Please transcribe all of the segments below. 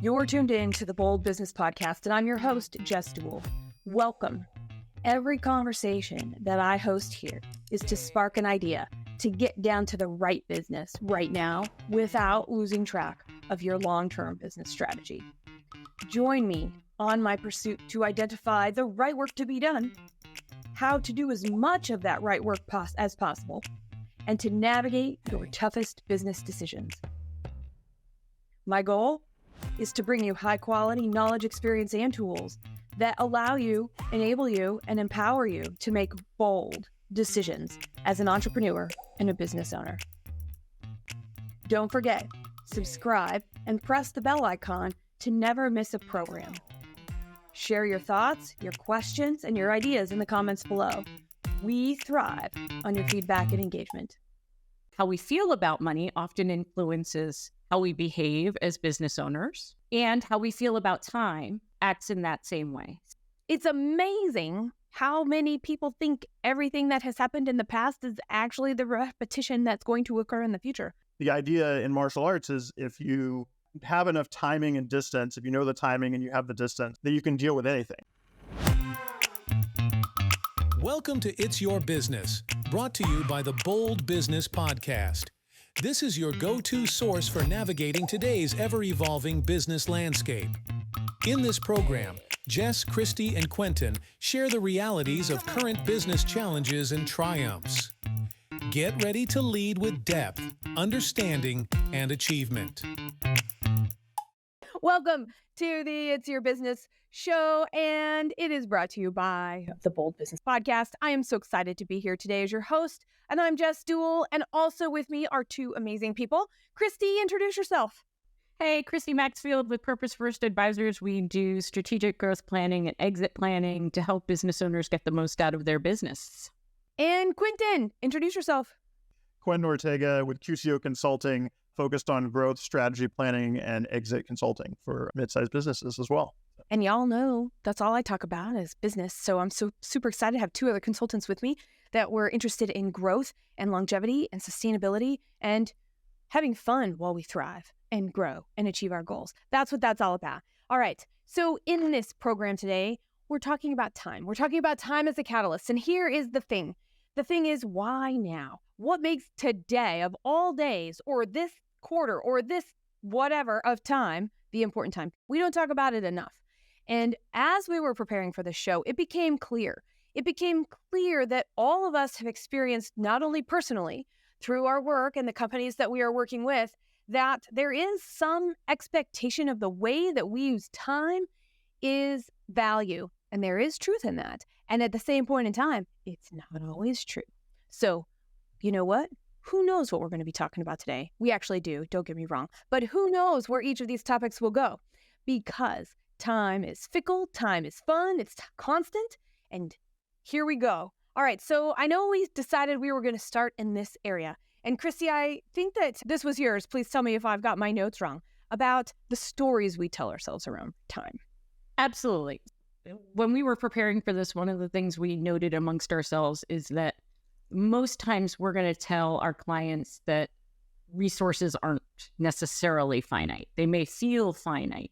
You're tuned in to the Bold Business Podcast, and I'm your host, Jess Dewell. Welcome. Every conversation that I host here is to spark an idea, to get down to the right business right now without losing track of your long-term business strategy. Join me on my pursuit to identify the right work to be done, how to do as much of that right work as possible, and to navigate your toughest business decisions. My goal is to bring you high-quality knowledge, experience, and tools that allow you, enable you, and empower you to make bold decisions as an entrepreneur and a business owner. Don't forget, subscribe and press the bell icon to never miss a program. Share your thoughts, your questions, and your ideas in the comments below. We thrive on your feedback and engagement. How we feel about money often influences how we behave as business owners, and how we feel about time acts in that same way. It's amazing how many people think everything that has happened in the past is actually the repetition that's going to occur in the future. The idea in martial arts is if you have enough timing and distance, if you know the timing and you have the distance, then you can deal with anything. Welcome to It's Your Business, brought to you by the Bold Business Podcast. This is your go-to source for navigating today's ever-evolving business landscape. In this program, Jess, Christy, and Quentin share the realities of current business challenges and triumphs. Get ready to lead with depth, understanding, and achievement. Welcome to the It's Your Business show, and it is brought to you by the Bold Business Podcast. I am so excited to be here today as your host, and I'm Jess Dewell, and also with me are two amazing people. Christy, introduce yourself. Hey, Christy Maxfield with Purpose First Advisors. We do strategic growth planning and exit planning to help business owners get the most out of their business. And Quentin, introduce yourself. Quentin Ortega with QCO Consulting, focused on growth, strategy planning, and exit consulting for mid-sized businesses as well. And y'all know that's all I talk about is business. So I'm so super excited to have two other consultants with me that were interested in growth and longevity and sustainability and having fun while we thrive and grow and achieve our goals. That's what that's all about. All right. So in this program today, we're talking about time. We're talking about time as a catalyst. And here is the thing. The thing is, why now? What makes today of all days, or this quarter, or this whatever of time, the important time? We don't talk about it enough. And as we were preparing for this show, it became clear. It became clear that all of us have experienced, not only personally, through our work and the companies that we are working with, that there is some expectation of the way that we use time is value. And there is truth in that. And at the same point in time, it's not always true. So, you know what? Who knows what we're going to be talking about today? We actually do, don't get me wrong. But who knows where each of these topics will go? Because time is fickle, time is fun, it's constant, and here we go. All right, so I know we decided we were going to start in this area. And Christy, I think that this was yours. Please tell me if I've got my notes wrong about the stories we tell ourselves around time. Absolutely. When we were preparing for this, one of the things we noted amongst ourselves is that most times we're going to tell our clients that resources aren't necessarily finite. They may feel finite,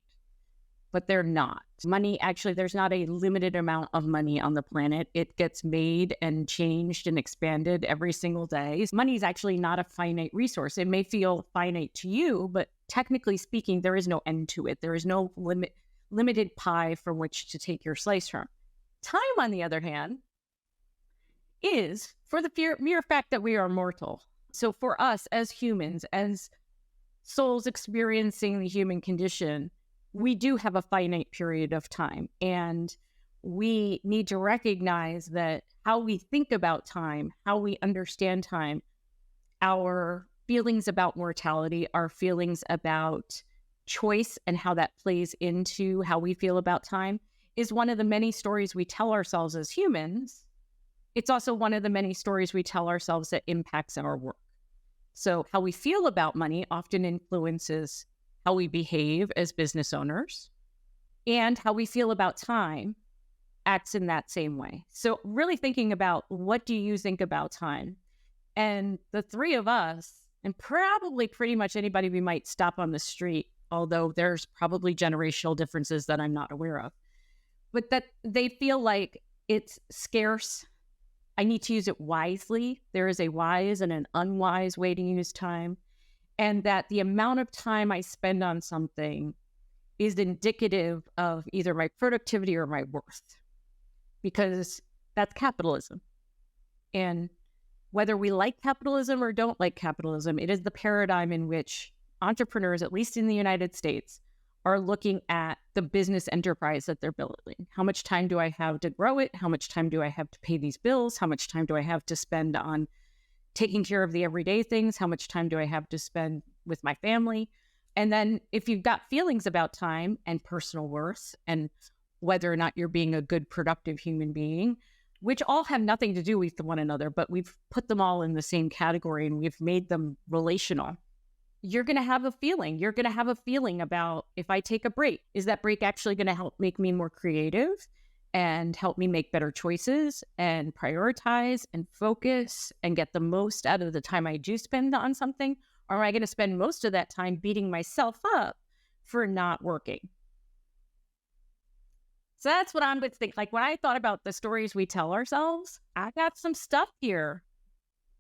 but they're not. Money, actually, there's not a limited amount of money on the planet. It gets made and changed and expanded every single day. Money is actually not a finite resource. It may feel finite to you, but technically speaking, there is no end to it. There is no limited pie from which to take your slice from. Time, on the other hand, is for the mere fact that we are mortal. So for us as humans, as souls experiencing the human condition, we do have a finite period of time. And we need to recognize that how we think about time, how we understand time, our feelings about mortality, our feelings about choice and how that plays into how we feel about time is one of the many stories we tell ourselves as humans. It's also one of the many stories we tell ourselves that impacts our work. So how we feel about money often influences how we behave as business owners, and how we feel about time acts in that same way. So really thinking about, what do you think about time? And the three of us, and probably pretty much anybody we might stop on the street, although there's probably generational differences that I'm not aware of, but that they feel like it's scarce. I need to use it wisely. There is a wise and an unwise way to use time. And that the amount of time I spend on something is indicative of either my productivity or my worth, because that's capitalism. And whether we like capitalism or don't like capitalism, it is the paradigm in which entrepreneurs, at least in the United States, are looking at the business enterprise that they're building. How much time do I have to grow it? How much time do I have to pay these bills? How much time do I have to spend on taking care of the everyday things? How much time do I have to spend with my family? And then if you've got feelings about time and personal worth and whether or not you're being a good, productive human being, which all have nothing to do with one another, but we've put them all in the same category and we've made them relational, you're going to have a feeling. You're going to have a feeling about, if I take a break, is that break actually going to help make me more creative and help me make better choices and prioritize and focus and get the most out of the time I do spend on something? Or am I going to spend most of that time beating myself up for not working? So that's what I'm going to think. Like when I thought about the stories we tell ourselves, I got some stuff here.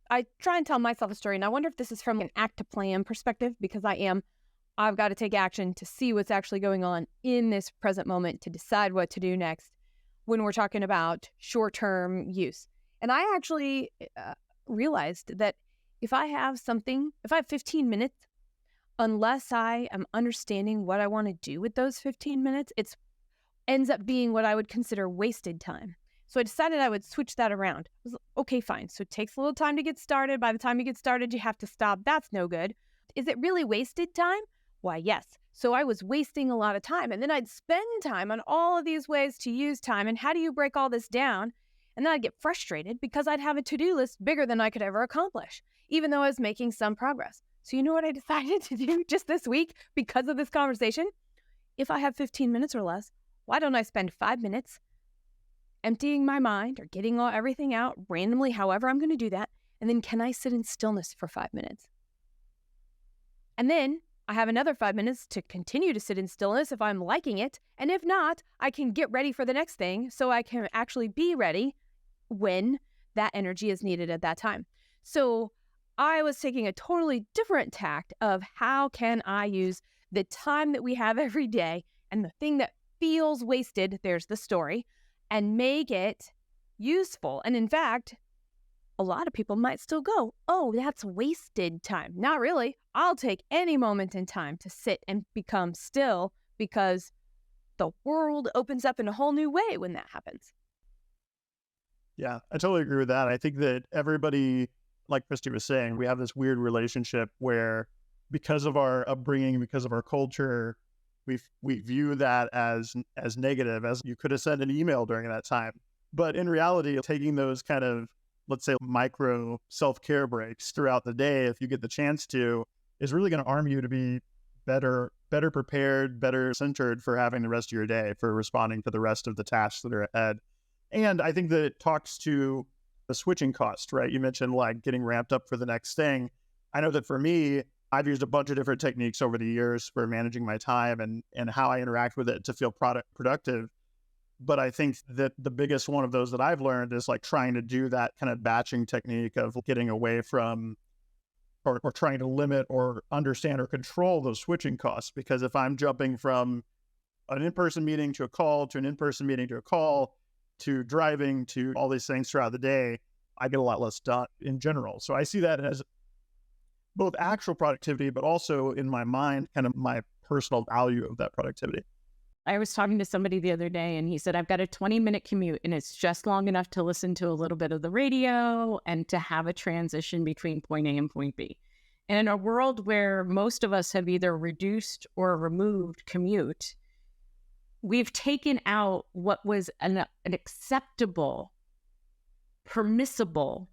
I try and tell myself a story, and I wonder if this is from an act to plan perspective, because I've got to take action to see what's actually going on in this present moment to decide what to do next when we're talking about short-term use. And I actually realized that if I have 15 minutes, unless I am understanding what I want to do with those 15 minutes, it ends up being what I would consider wasted time. So I decided I would switch that around. I was like, okay, fine. So it takes a little time to get started. By the time you get started, you have to stop. That's no good. Is it really wasted time? Why, yes. So I was wasting a lot of time. And then I'd spend time on all of these ways to use time. And how do you break all this down? And then I'd get frustrated because I'd have a to-do list bigger than I could ever accomplish, even though I was making some progress. So you know what I decided to do just this week because of this conversation? If I have 15 minutes or less, why don't I spend 5 minutes emptying my mind or getting everything out randomly, however I'm going to do that, and then can I sit in stillness for 5 minutes? And then I have another 5 minutes to continue to sit in stillness if I'm liking it, and if not, I can get ready for the next thing so I can actually be ready when that energy is needed at that time. So I was taking a totally different tact of how can I use the time that we have every day and the thing that feels wasted, there's the story, and make it useful. And in fact, a lot of people might still go, oh, that's wasted time. Not really. I'll take any moment in time to sit and become still because the world opens up in a whole new way when that happens. Yeah, I totally agree with that. I think that everybody, like Christy was saying, we have this weird relationship where because of our upbringing, because of our culture, we view that as negative, as you could have sent an email during that time. But in reality, taking those kind of, let's say, micro self-care breaks throughout the day, if you get the chance to, is really going to arm you to be better prepared, better centered for having the rest of your day, for responding to the rest of the tasks that are ahead. And I think that it talks to the switching cost, right? You mentioned like getting ramped up for the next thing. I know that for me, I've used a bunch of different techniques over the years for managing my time and how I interact with it to feel productive. But I think that the biggest one of those that I've learned is like trying to do that kind of batching technique of getting away from or trying to limit or understand or control those switching costs. Because if I'm jumping from an in-person meeting to a call, to an in-person meeting to a call, to driving, to all these things throughout the day, I get a lot less done in general. So I see that as both actual productivity, but also in my mind, kind of my personal value of that productivity. I was talking to somebody the other day and he said, I've got a 20-minute commute and it's just long enough to listen to a little bit of the radio and to have a transition between point A and point B. And in a world where most of us have either reduced or removed commute, we've taken out what was an acceptable, permissible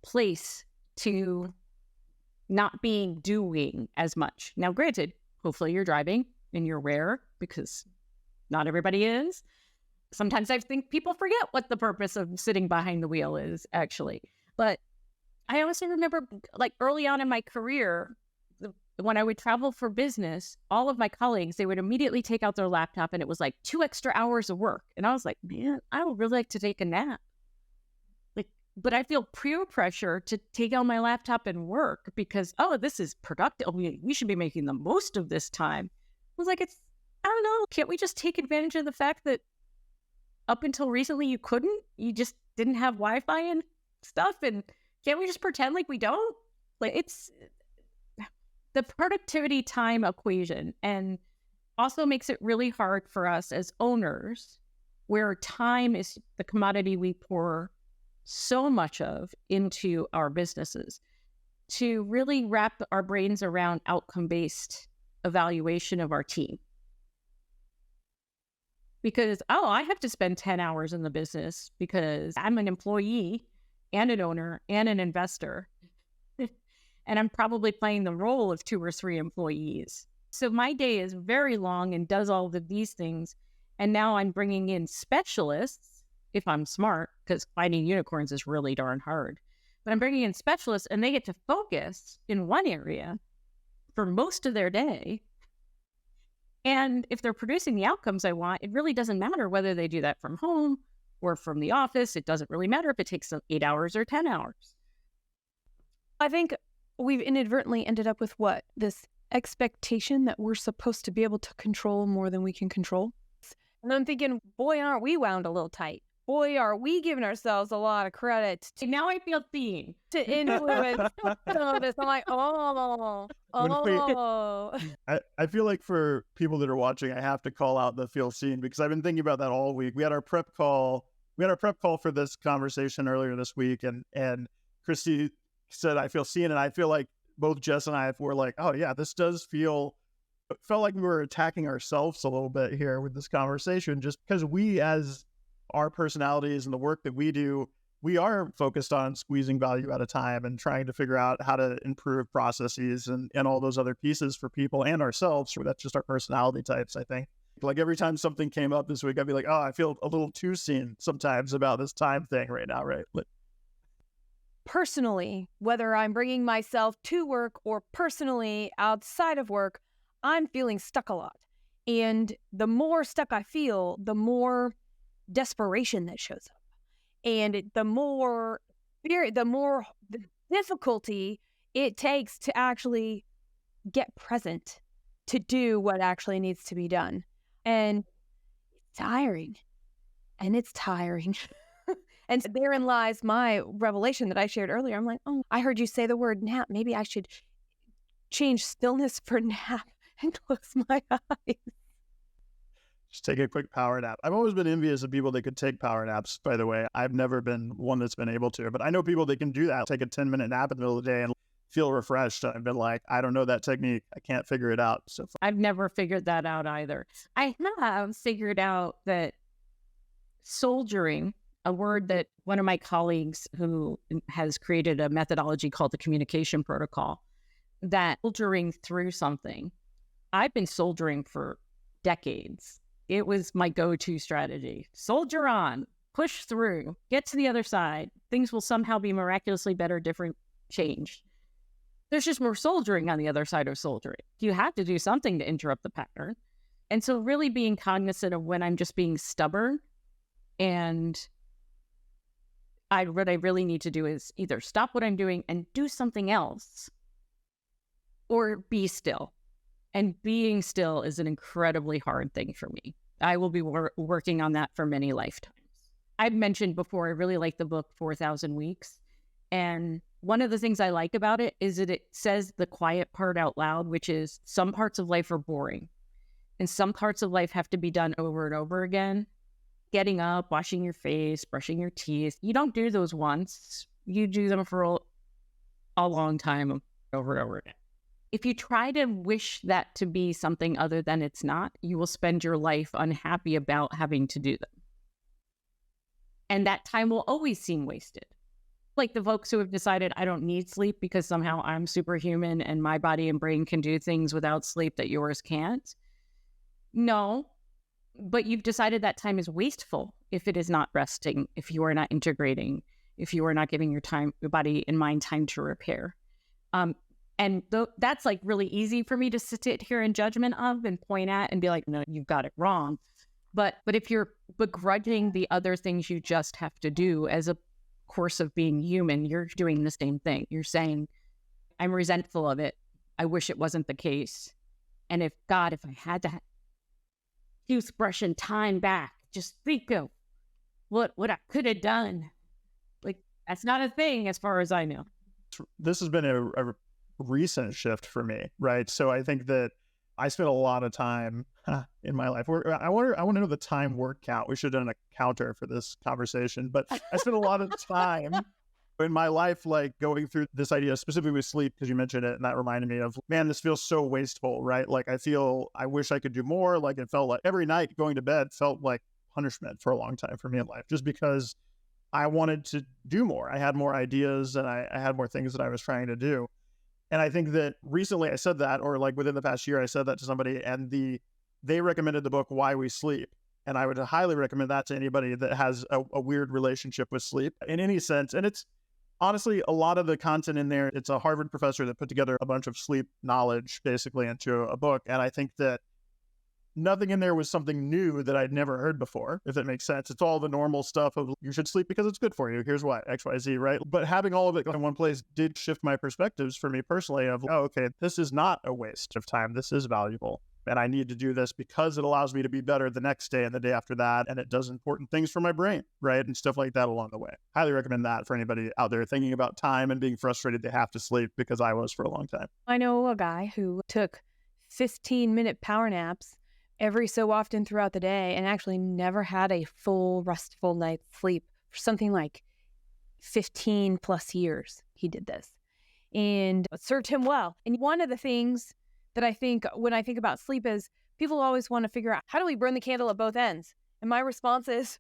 place to not being doing as much. Now, granted, hopefully you're driving and you're aware, because not everybody is. Sometimes I think people forget what the purpose of sitting behind the wheel is, actually. But I also remember, like, early on in my career, the when I would travel for business, all of my colleagues, they would immediately take out their laptop and it was like 2 extra hours of work. And I was like, man, I would really like to take a nap. But I feel peer pressure to take out my laptop and work because, oh, this is productive. We should be making the most of this time. I was like, I don't know. Can't we just take advantage of the fact that up until recently you couldn't? You just didn't have Wi-Fi and stuff. And can't we just pretend like we don't? Like, it's the productivity time equation, and also makes it really hard for us as owners, where time is the commodity we pour so much of into our businesses, to really wrap our brains around outcome-based evaluation of our team. Because, I have to spend 10 hours in the business because I'm an employee and an owner and an investor. And I'm probably playing the role of 2 or 3 employees. So my day is very long and does all of these things. And now I'm bringing in specialists, if I'm smart, because finding unicorns is really darn hard. But I'm bringing in specialists and they get to focus in one area for most of their day. And if they're producing the outcomes I want, it really doesn't matter whether they do that from home or from the office. It doesn't really matter if it takes 8 hours or 10 hours. I think we've inadvertently ended up with this expectation that we're supposed to be able to control more than we can control. And I'm thinking, boy, aren't we wound a little tight? Boy, are we giving ourselves a lot of credit Now I feel seen to influence some of this. I'm like, I feel like for people that are watching, I have to call out the feel seen, because I've been thinking about that all week. We had our prep call for this conversation earlier this week, and Christy said, I feel seen. And I feel like both Jess and I were like, oh yeah, this does felt like we were attacking ourselves a little bit here with this conversation, just because we, as our personalities and the work that we do, we are focused on squeezing value at a time and trying to figure out how to improve processes and all those other pieces for people and ourselves. That's just our personality types, I think. Like every time something came up this week, I'd be like, I feel a little too seen sometimes about this time thing right now, right? Personally, whether I'm bringing myself to work or personally outside of work, I'm feeling stuck a lot. And the more stuck I feel, the more desperation that shows up, and the more difficulty it takes to actually get present to do what actually needs to be done. And it's tiring. And therein lies my revelation that I shared earlier. I'm like, I heard you say the word nap. Maybe I should change stillness for nap and close my eyes. Just take a quick power nap. I've always been envious of people that could take power naps, by the way. I've never been one that's been able to, but I know people that can do that, take a 10-minute nap in the middle of the day and feel refreshed. I've been like, I don't know that technique. I can't figure it out so far. I've never figured that out either. I have figured out that soldiering, a word that one of my colleagues who has created a methodology called the communication protocol, that soldiering through something. I've been soldiering for decades. It was my go-to strategy. Soldier on, push through, get to the other side. Things will somehow be miraculously better, different, changed. There's just more soldiering on the other side of soldiering. You have to do something to interrupt the pattern. And so really being cognizant of when I'm just being stubborn, and what I really need to do is either stop what I'm doing and do something else, or be still. And being still is an incredibly hard thing for me. I will be working on that for many lifetimes. I've mentioned before, I really like the book 4,000 Weeks. And one of the things I like about it is that it says the quiet part out loud, which is some parts of life are boring. And some parts of life have to be done over and over again. Getting up, washing your face, brushing your teeth. You don't do those once. You do them for a long time, over and over again. If you try to wish that to be something other than it's not, you will spend your life unhappy about having to do them. And that time will always seem wasted. Like the folks who have decided I don't need sleep because somehow I'm superhuman and my body and brain can do things without sleep that yours can't. No, but you've decided that time is wasteful if it is not resting, if you are not integrating, if you are not giving your body and mind time to repair. And that's like really easy for me to sit here in judgment of and point at and be like, no, you've got it wrong. But if you're begrudging the other things you just have to do as a course of being human, you're doing the same thing. You're saying, I'm resentful of it. I wish it wasn't the case. And if I had to toothbrush and time back, just think of what I could have done. Like, that's not a thing as far as I know. This has been a recent shift for me, right? So I think that I spent a lot of time in my life. I want to know the time word count. We should have done a counter for this conversation, but I spent a lot of time in my life, like going through this idea, specifically with sleep, because you mentioned it, and that reminded me of, man, this feels so wasteful, right? Like I wish I could do more. Like it felt like every night going to bed felt like punishment for a long time for me in life, just because I wanted to do more. I had more ideas and I had more things that I was trying to do. And I think that recently I said that, or like within the past year, I said that to somebody, and they recommended the book Why We Sleep. And I would highly recommend that to anybody that has a weird relationship with sleep in any sense. And it's honestly, a lot of the content in there, it's a Harvard professor that put together a bunch of sleep knowledge basically into a book. And I think that nothing in there was something new that I'd never heard before, if it makes sense. It's all the normal stuff of you should sleep because it's good for you. Here's why, X, Y, Z, right? But having all of it in one place did shift my perspectives for me personally of, oh, okay, this is not a waste of time. This is valuable. And I need to do this because it allows me to be better the next day and the day after that. And it does important things for my brain, right? And stuff like that along the way. Highly recommend that for anybody out there thinking about time and being frustrated they have to sleep, because I was for a long time. I know a guy who took 15-minute power naps every so often throughout the day and actually never had a full, restful night's sleep for something like 15 plus years. He did this and it served him well. And one of the things that I think when I think about sleep is people always want to figure out, how do we burn the candle at both ends? And my response is,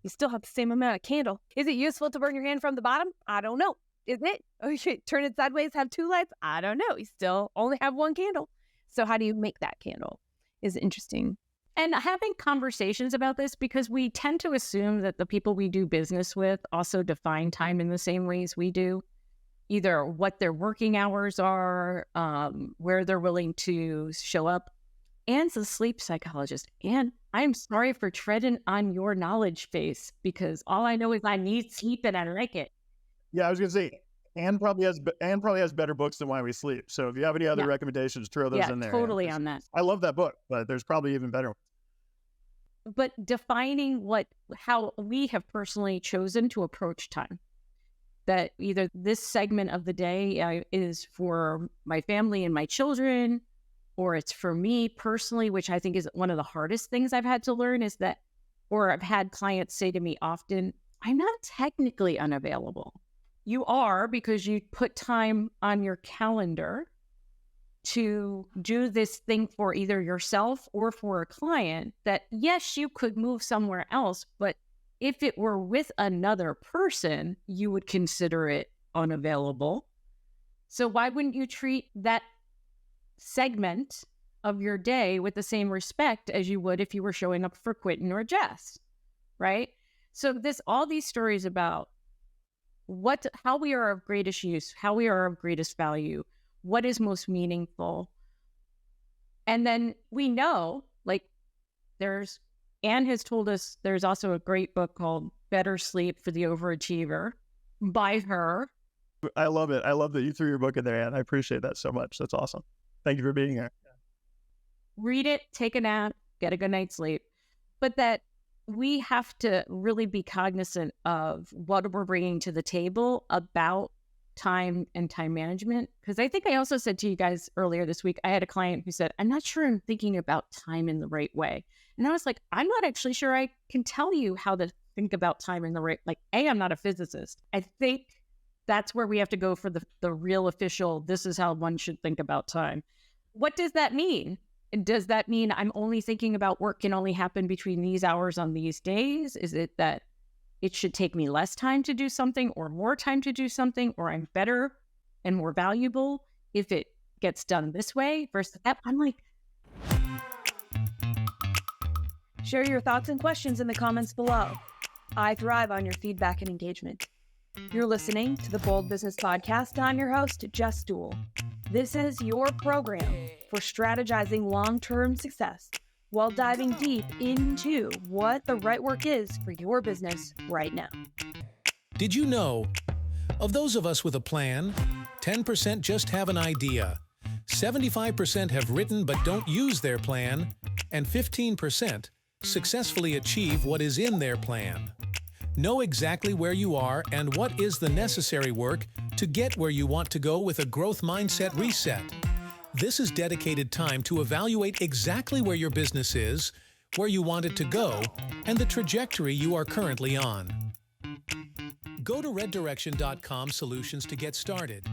you still have the same amount of candle. Is it useful to burn your hand from the bottom? I don't know. Is it? Oh, you should turn it sideways, have two lights? I don't know. You still only have one candle. So how do you make that candle is interesting. And having conversations about this, because we tend to assume that the people we do business with also define time in the same ways we do. Either what their working hours are, where they're willing to show up. Anne's a sleep psychologist. Anne, I'm sorry for treading on your knowledge base, because all I know is I need sleep and I like it. Yeah, I was going to say, Anne probably has better books than Why We Sleep. So if you have any other recommendations, throw those in there. Yeah, totally on that. I love that book, but there's probably even better ones. But defining how we have personally chosen to approach time. That either this segment of the day is for my family and my children, or it's for me personally, which I think is one of the hardest things I've had to learn is that, or I've had clients say to me often, I'm not technically unavailable. You are, because you put time on your calendar to do this thing for either yourself or for a client that, yes, you could move somewhere else, but if it were with another person, you would consider it unavailable. So why wouldn't you treat that segment of your day with the same respect as you would if you were showing up for Quentin or Jess, right? So all these stories about how we are of greatest use, how we are of greatest value, what is most meaningful. And then we know, like, Anne has told us there's also a great book called Better Sleep for the Overachiever by her. I love it. I love that you threw your book in there, Anne. I appreciate that so much. That's awesome. Thank you for being here. Read it, take a nap, get a good night's sleep. But that we have to really be cognizant of what we're bringing to the table about time and time management. Because I think I also said to you guys earlier this week, I had a client who said, I'm not sure I'm thinking about time in the right way. And I was like, I'm not actually sure I can tell you how to think about time in the right, I'm not a physicist. I think that's where we have to go for the real official, this is how one should think about time. What does that mean? Does that mean I'm only thinking about work can only happen between these hours on these days? Is it that it should take me less time to do something or more time to do something, or I'm better and more valuable if it gets done this way versus that? I'm like, share your thoughts and questions in the comments below. I thrive on your feedback and engagement. You're listening to the Bold Business Podcast. I'm your host, Jess Dewell. This is your program for strategizing long-term success while diving deep into what the right work is for your business right now. Did you know? Of those of us with a plan, 10% just have an idea, 75% have written but don't use their plan, and 15% successfully achieve what is in their plan. Know exactly where you are and what is the necessary work to get where you want to go with a growth mindset reset. This is dedicated time to evaluate exactly where your business is, where you want it to go, and the trajectory you are currently on. Go to reddirection.com solutions to get started.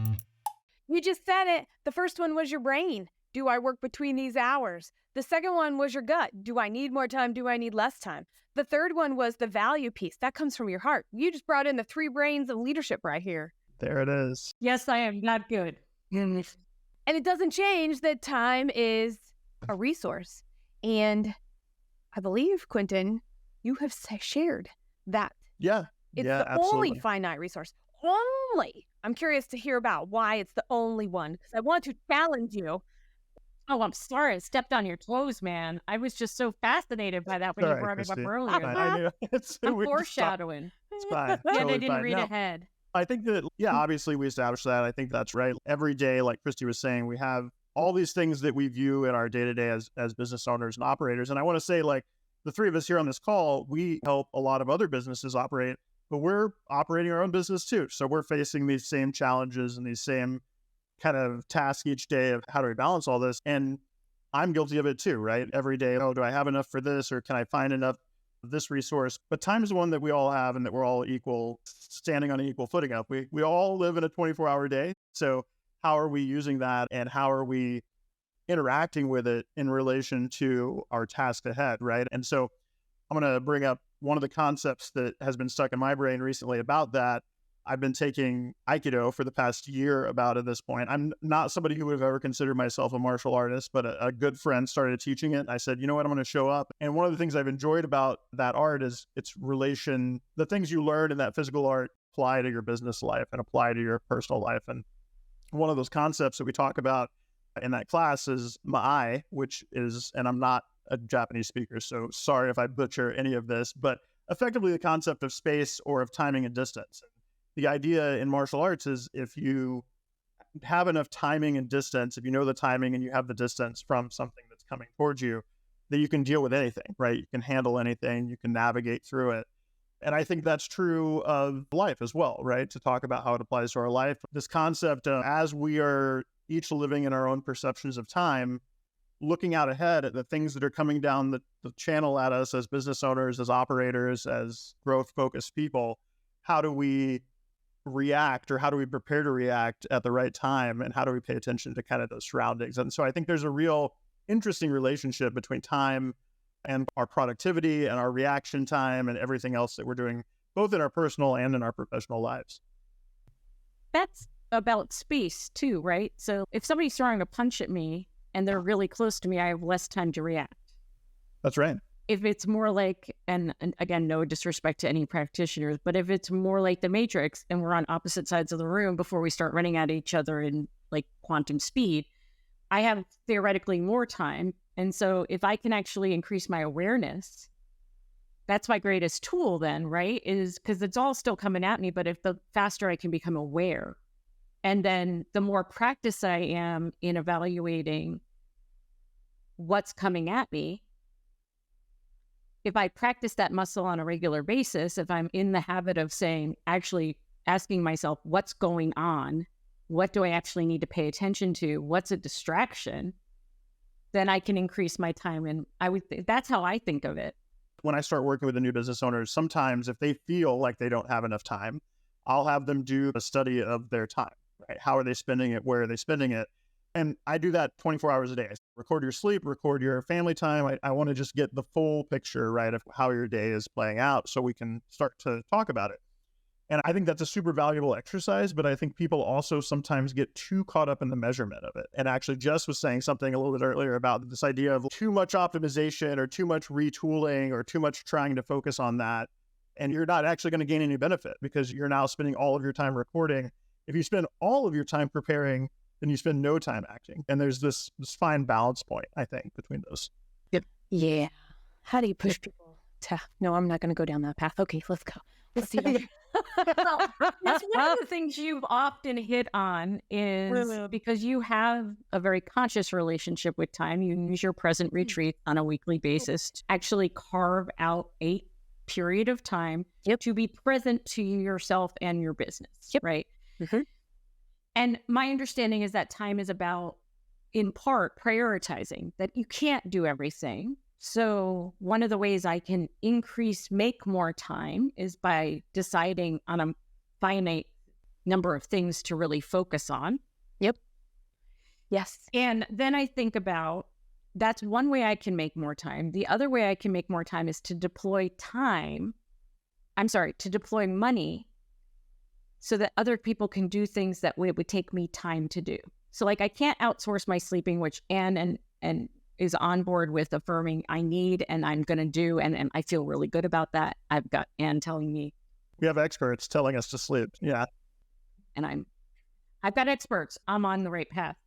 You just said it. The first one was your brain. Do I work between these hours? The second one was your gut. Do I need more time? Do I need less time? The third one was the value piece. That comes from your heart. You just brought in the 3 brains of leadership right here. There it is. Yes, I am not good. And it doesn't change that time is a resource. And I believe, Quentin, you have shared that. Yeah. It's yeah, the absolutely. only finite resource. Only. I'm curious to hear about why it's the only one, because I want to challenge you. Oh, I'm sorry. I stepped on your toes, man. I was just so fascinated by that when you brought it up earlier. I knew. I'm foreshadowing. It's fine. Yeah, Totally I didn't fine. read No, ahead. I think that, yeah, obviously we established that. I think that's right. Every day, like Christy was saying, we have all these things that we view in our day-to-day as business owners and operators. And I want to say, like, the 3 of us here on this call, we help a lot of other businesses operate, but we're operating our own business too. So we're facing these same challenges and these same kind of tasks each day of how do we balance all this? And I'm guilty of it too, right? Every day, oh, do I have enough for this, or can I find enough of this resource? But time is one that we all have and that we're all equal, standing on an equal footing of. We all live in a 24-hour day. So how are we using that, and how are we interacting with it in relation to our task ahead, right? And so I'm going to bring up one of the concepts that has been stuck in my brain recently about that. I've been taking Aikido for the past year about at this point. I'm not somebody who would have ever considered myself a martial artist, but a good friend started teaching it. And I said, you know what, I'm going to show up. And one of the things I've enjoyed about that art is its relation. The things you learn in that physical art apply to your business life and apply to your personal life. And one of those concepts that we talk about in that class is ma'ai, which is, and I'm not a Japanese speaker, so sorry if I butcher any of this, but effectively the concept of space or of timing and distance. The idea in martial arts is if you have enough timing and distance, if you know the timing and you have the distance from something that's coming towards you, that you can deal with anything, right? You can handle anything, you can navigate through it. And I think that's true of life as well, right? To talk about how it applies to our life. This concept of, as we are each living in our own perceptions of time, looking out ahead at the things that are coming down the channel at us as business owners, as operators, as growth-focused people, how do we react, or how do we prepare to react at the right time, and how do we pay attention to kind of those surroundings? And so I think there's a real interesting relationship between time and our productivity and our reaction time and everything else that we're doing, both in our personal and in our professional lives. That's about space too, right? So if somebody's throwing a punch at me and they're really close to me, I have less time to react. That's right. If it's more like, and again, no disrespect to any practitioners, but if it's more like the Matrix and we're on opposite sides of the room before we start running at each other in like quantum speed, I have theoretically more time. And so if I can actually increase my awareness, that's my greatest tool then, right? Is because it's all still coming at me, but if the faster I can become aware, and then the more practice I am in evaluating what's coming at me, if I practice that muscle on a regular basis, if I'm in the habit of saying, actually asking myself, what's going on? What do I actually need to pay attention to? What's a distraction? Then I can increase my time. And that's how I think of it. When I start working with the new business owners, sometimes if they feel like they don't have enough time, I'll have them do a study of their time, right? How are they spending it? Where are they spending it? And I do that 24 hours a day. Record your sleep, record your family time. I want to just get the full picture, right, of how your day is playing out so we can start to talk about it. And I think that's a super valuable exercise, but I think people also sometimes get too caught up in the measurement of it. And actually, Jess was saying something a little bit earlier about this idea of too much optimization or too much retooling or too much trying to focus on that. And you're not actually going to gain any benefit because you're now spending all of your time recording. If you spend all of your time preparing then you spend no time acting. And there's this fine balance point, I think, between those. Yeah. How do you push people to, no, I'm not going to go down that path. Okay, let's go. Let's see. Well, that's one of the things you've often hit on is because you have a very conscious relationship with time. You use your present retreat on a weekly basis to actually carve out a period of time to be present to yourself and your business, right? Mm-hmm. And my understanding is that time is about, in part, prioritizing, that you can't do everything. So one of the ways I can make more time is by deciding on a finite number of things to really focus on. Yep. Yes. And then I think about, that's one way I can make more time. The other way I can make more time is to deploy money so that other people can do things that would take me time to do. So like I can't outsource my sleeping, which Anne and is on board with affirming I need and I'm going to do. And I feel really good about that. I've got Anne telling me. We have experts telling us to sleep. Yeah. And I've got experts. I'm on the right path.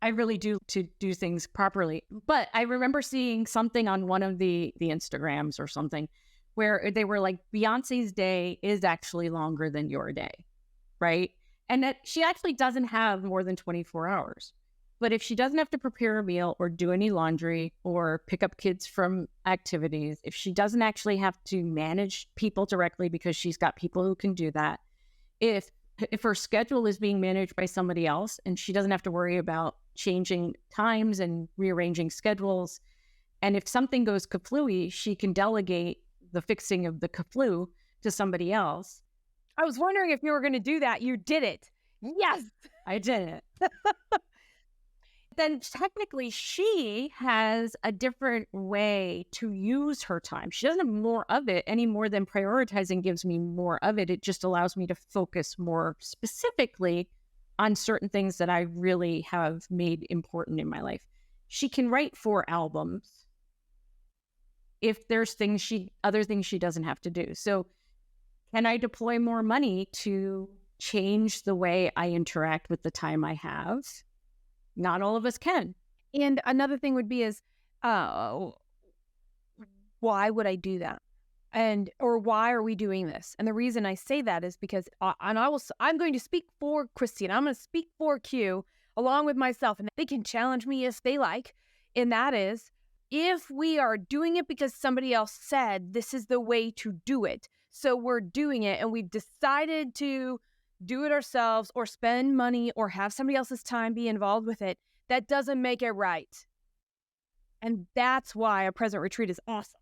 I really do to do things properly. But I remember seeing something on one of the Instagrams or something where they were like, Beyonce's day is actually longer than your day, right? And that she actually doesn't have more than 24 hours. But if she doesn't have to prepare a meal or do any laundry or pick up kids from activities, if she doesn't actually have to manage people directly because she's got people who can do that, if her schedule is being managed by somebody else and she doesn't have to worry about changing times and rearranging schedules, and if something goes kaflooey, she can delegate the fixing of the kafloo to somebody else. I was wondering if you were going to do that. You did it. Yes, I did it. Then technically she has a different way to use her time. She doesn't have more of it any more than prioritizing gives me more of it. It just allows me to focus more specifically on certain things that I really have made important in my life. She can write 4 albums if there's other things she doesn't have to do. So can I deploy more money to change the way I interact with the time I have? Not all of us can. And another thing would be is, why would I do that? Or why are we doing this? And the reason I say that is because, I'm going to speak for Christy and I'm going to speak for Q along with myself, and they can challenge me if they like. And that is, if we are doing it because somebody else said this is the way to do it, so we're doing it and we've decided to do it ourselves or spend money or have somebody else's time be involved with it, that doesn't make it right. And that's why a present retreat is awesome.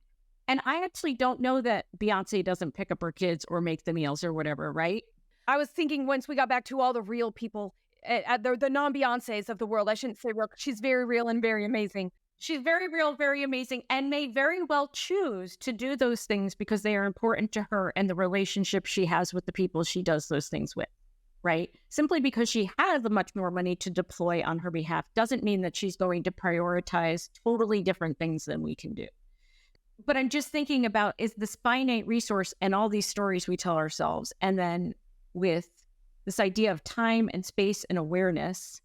And I actually don't know that Beyonce doesn't pick up her kids or make the meals or whatever, right? I was thinking once we got back to all the real people, the non-Beyoncés of the world, I shouldn't say real, she's very real and very amazing. She's very real, very amazing, and may very well choose to do those things because they are important to her and the relationship she has with the people she does those things with, right? Simply because she has much more money to deploy on her behalf doesn't mean that she's going to prioritize totally different things than we can do. But I'm just thinking about, is this finite resource and all these stories we tell ourselves, and then with this idea of time and space and awareness,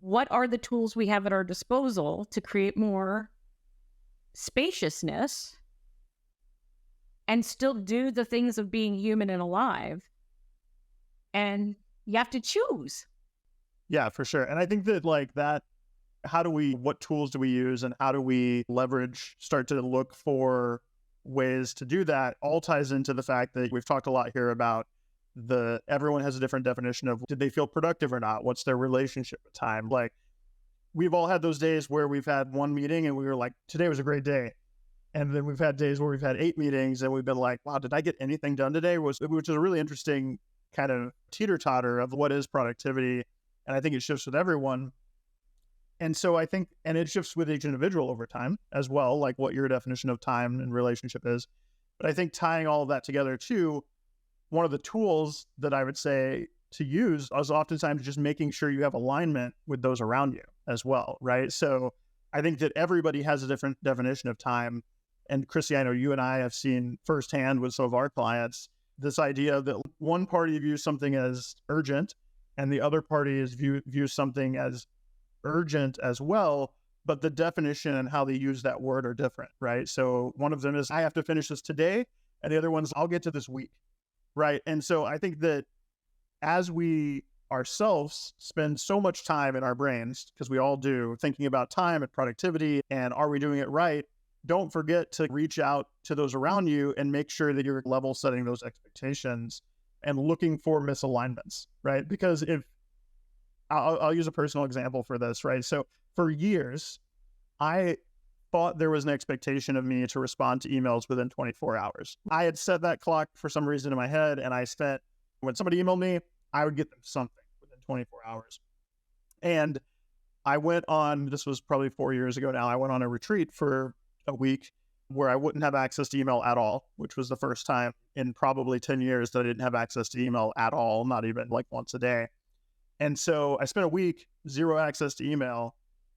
what are the tools we have at our disposal to create more spaciousness and still do the things of being human and alive? And you have to choose. Yeah, for sure. And I think that what tools do we use and how do we start to look for ways to do that, all ties into the fact that we've talked a lot here about everyone has a different definition of, did they feel productive or not? What's their relationship with time? Like, we've all had those days where we've had one meeting and we were like, today was a great day. And then we've had days where we've had 8 meetings and we've been like, wow, did I get anything done today? Which is a really interesting kind of teeter-totter of what is productivity. And I think it shifts with everyone. And so I think, and it shifts with each individual over time as well, like what your definition of time and relationship is. But I think tying all of that together too, one of the tools that I would say to use is oftentimes just making sure you have alignment with those around you as well, right? So I think that everybody has a different definition of time. And Christy, I know you and I have seen firsthand with some of our clients, this idea that one party views something as urgent and the other party is view something as urgent as well, but the definition and how they use that word are different, right? So one of them is, I have to finish this today, and the other one's, I'll get to this week, right? And so I think that as we ourselves spend so much time in our brains, because we all do, thinking about time and productivity and are we doing it right, don't forget to reach out to those around you and make sure that you're level setting those expectations and looking for misalignments, right? Because if I'll use a personal example for this, right? So for years, I thought there was an expectation of me to respond to emails within 24 hours. I had set that clock for some reason in my head, and when somebody emailed me, I would get them something within 24 hours. And I went on, this was probably 4 years ago now, I went on a retreat for a week where I wouldn't have access to email at all, which was the first time in probably 10 years that I didn't have access to email at all, not even like once a day. And so I spent a week, zero access to email,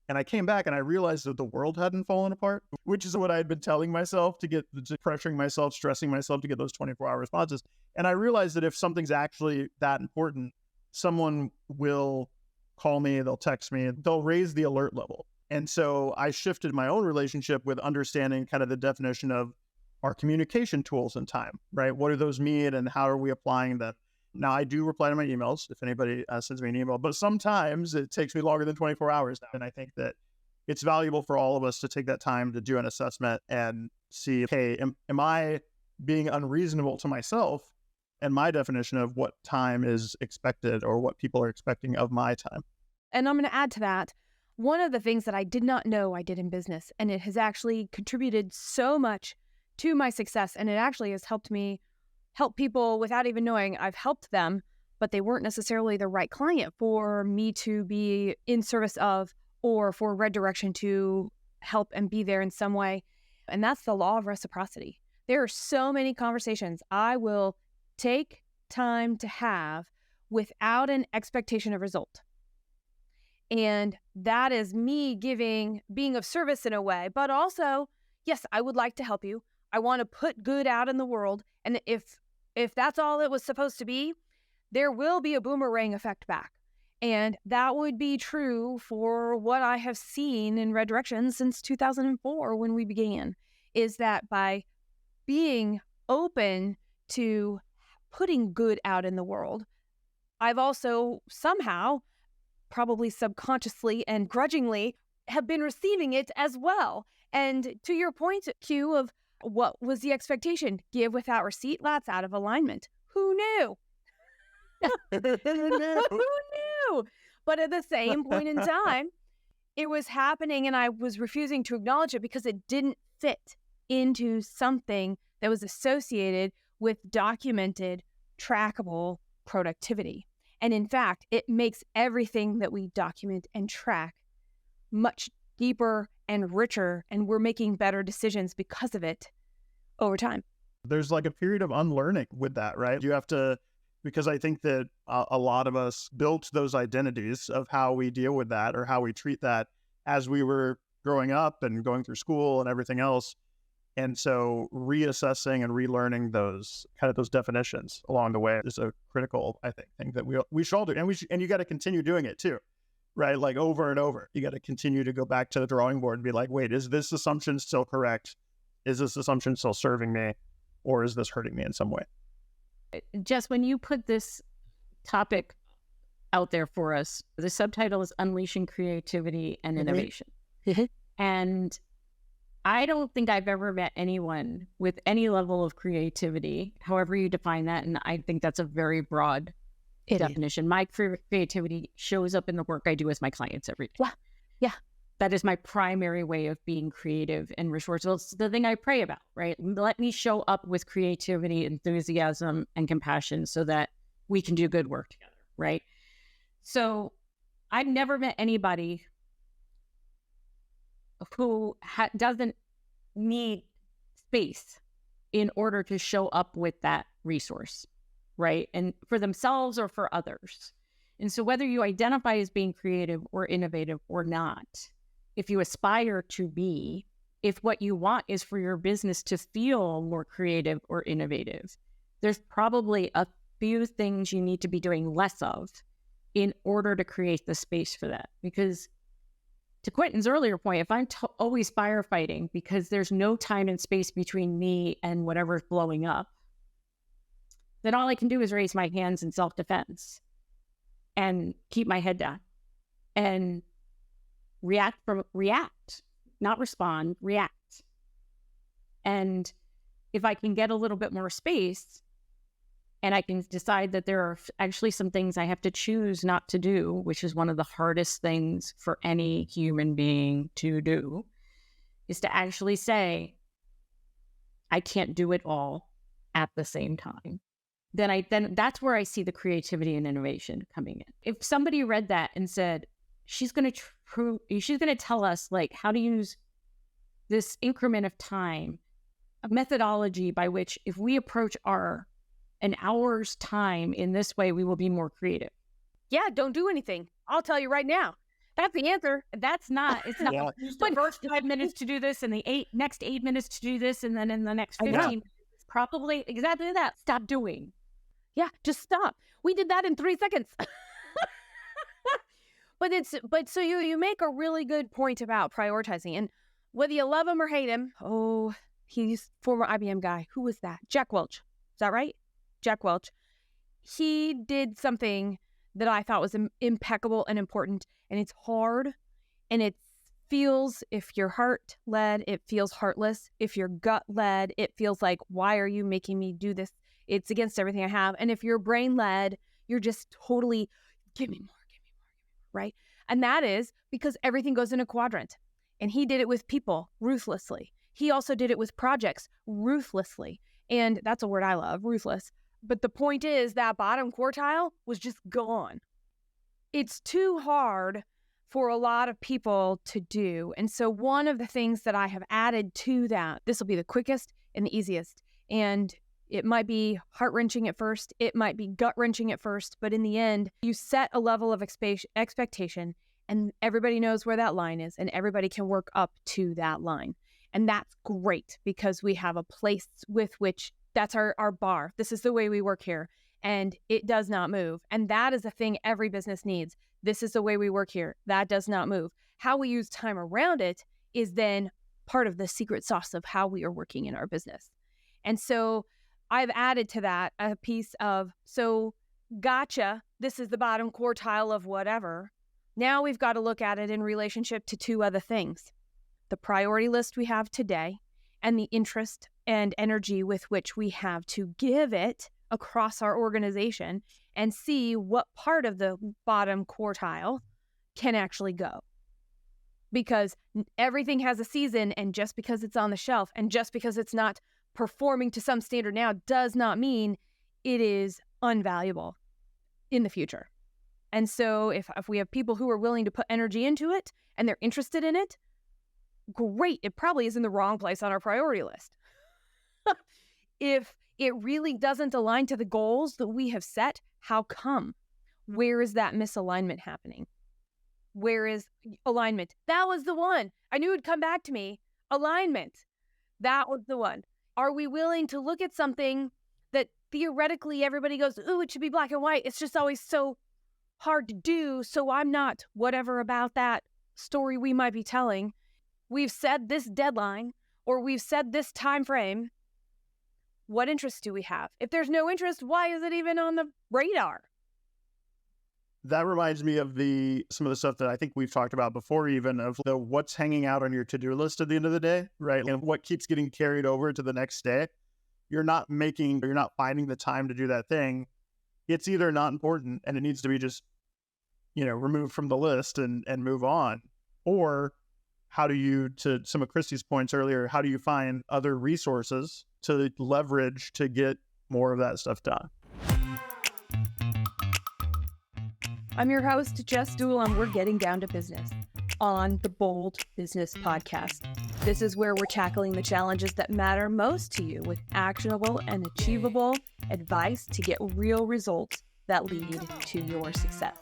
and I came back and I realized that the world hadn't fallen apart, which is what I had been telling myself to pressuring myself, stressing myself to get those 24-hour responses. And I realized that if something's actually that important, someone will call me, they'll text me, they'll raise the alert level. And so I shifted my own relationship with understanding kind of the definition of our communication tools in time, right? What do those mean and how are we applying them? Now, I do reply to my emails if anybody sends me an email, but sometimes it takes me longer than 24 hours now. And I think that it's valuable for all of us to take that time to do an assessment and see, okay, am I being unreasonable to myself and my definition of what time is expected or what people are expecting of my time? And I'm going to add to that, one of the things that I did not know I did in business, and it has actually contributed so much to my success, and it actually has helped me help people without even knowing I've helped them, but they weren't necessarily the right client for me to be in service of or for Red Direction to help and be there in some way. And that's the law of reciprocity. There are so many conversations I will take time to have without an expectation of result. And that is me being of service in a way, but also, yes, I would like to help you. I want to put good out in the world. And if that's all it was supposed to be, there will be a boomerang effect back. And that would be true for what I have seen in Red Direction since 2004 when we began, is that by being open to putting good out in the world, I've also somehow, probably subconsciously and grudgingly, have been receiving it as well. And to your point, Q, of what was the expectation? Give without receipt? That's out of alignment. Who knew? Who knew? But at the same point in time, it was happening and I was refusing to acknowledge it because it didn't fit into something that was associated with documented, trackable productivity. And in fact, it makes everything that we document and track much deeper and richer, and we're making better decisions because of it over time. There's like a period of unlearning with that, right? You have to, because I think that a lot of us built those identities of how we deal with that or how we treat that as we were growing up and going through school and everything else. And so reassessing and relearning those definitions along the way is a critical, I think, thing that we should all do. And you got to continue doing it too, right? Like over and over, you got to continue to go back to the drawing board and be like, wait, is this assumption still correct? Is this assumption still serving me? Or is this hurting me in some way? Jess, when you put this topic out there for us, the subtitle is Unleashing Creativity and Innovation. And I don't think I've ever met anyone with any level of creativity, however you define that. And I think that's a very broad definition. My creativity shows up in the work I do with my clients every day. Yeah. That is my primary way of being creative and resourceful. It's the thing I pray about, right? Let me show up with creativity, enthusiasm, and compassion so that we can do good work together, right? So I've never met anybody who doesn't need space in order to show up with that resource, right? And for themselves or for others. And so whether you identify as being creative or innovative or not, if you aspire to be, if what you want is for your business to feel more creative or innovative, there's probably a few things you need to be doing less of in order to create the space for that. Because to Quentin's earlier point, if I'm always firefighting because there's no time and space between me and whatever's blowing up, then all I can do is raise my hands in self-defense and keep my head down and react, not respond, react. And if I can get a little bit more space and I can decide that there are actually some things I have to choose not to do, which is one of the hardest things for any human being to do, is to actually say, I can't do it all at the same time. Then that's where I see the creativity and innovation coming in. If somebody read that and said, she's going to tell us like how to use this increment of time, a methodology by which if we approach an hour's time in this way, we will be more creative. Yeah, don't do anything. I'll tell you right now. That's the answer. It's not use the first 5 minutes to do this and the next 8 minutes to do this, and then in the next 15, probably exactly that. Stop doing. Yeah, just stop. We did that in 3 seconds. But so you make a really good point about prioritizing, and whether you love him or hate him, he's former IBM guy. Who was that? Jack Welch. Is that right? Jack Welch. He did something that I thought was impeccable and important, and it's hard, and it feels, if you're heart-led, it feels heartless. If you're gut-led, it feels like, why are you making me do this? It's against everything I have. And if you're brain-led, you're just totally, give me more, right? And that is because everything goes in a quadrant. And he did it with people ruthlessly. He also did it with projects ruthlessly. And that's a word I love, ruthless. But the point is that bottom quartile was just gone. It's too hard for a lot of people to do. And so one of the things that I have added to that, this will be the quickest and the easiest. And it might be heart-wrenching at first. It might be gut-wrenching at first. But in the end, you set a level of expectation, and everybody knows where that line is, and everybody can work up to that line. And that's great because we have a place with which that's our bar. This is the way we work here. And it does not move. And that is a thing every business needs. This is the way we work here. That does not move. How we use time around it is then part of the secret sauce of how we are working in our business. And so I've added to that a piece of, so gotcha, this is the bottom quartile of whatever. Now we've got to look at it in relationship to two other things. The priority list we have today and the interest and energy with which we have to give it across our organization and see what part of the bottom quartile can actually go. Because everything has a season, and just because it's on the shelf and just because it's not performing to some standard now does not mean it is unvaluable in the future. And so if we have people who are willing to put energy into it and they're interested in it, great. It probably is in the wrong place on our priority list. If it really doesn't align to the goals that we have set, how come? Where is that misalignment happening? Where is alignment? That was the one. I knew it'd come back to me. Alignment. That was the one. Are we willing to look at something that theoretically everybody goes, ooh, it should be black and white. It's just always so hard to do. So I'm not whatever about that story we might be telling. We've said this deadline or we've said this time frame. What interest do we have? If there's no interest, why is it even on the radar? That reminds me of some of the stuff that I think we've talked about before, even of what's hanging out on your to-do list at the end of the day, right? And what keeps getting carried over to the next day. You're not finding the time to do that thing. It's either not important and it needs to be just, removed from the list and move on. Or how do you, to some of Christy's points earlier, how do you find other resources to leverage to get more of that stuff done? I'm your host, Jess Dewell, and we're getting down to business on the Bold Business Podcast. This is where we're tackling the challenges that matter most to you with actionable and achievable advice to get real results that lead to your success.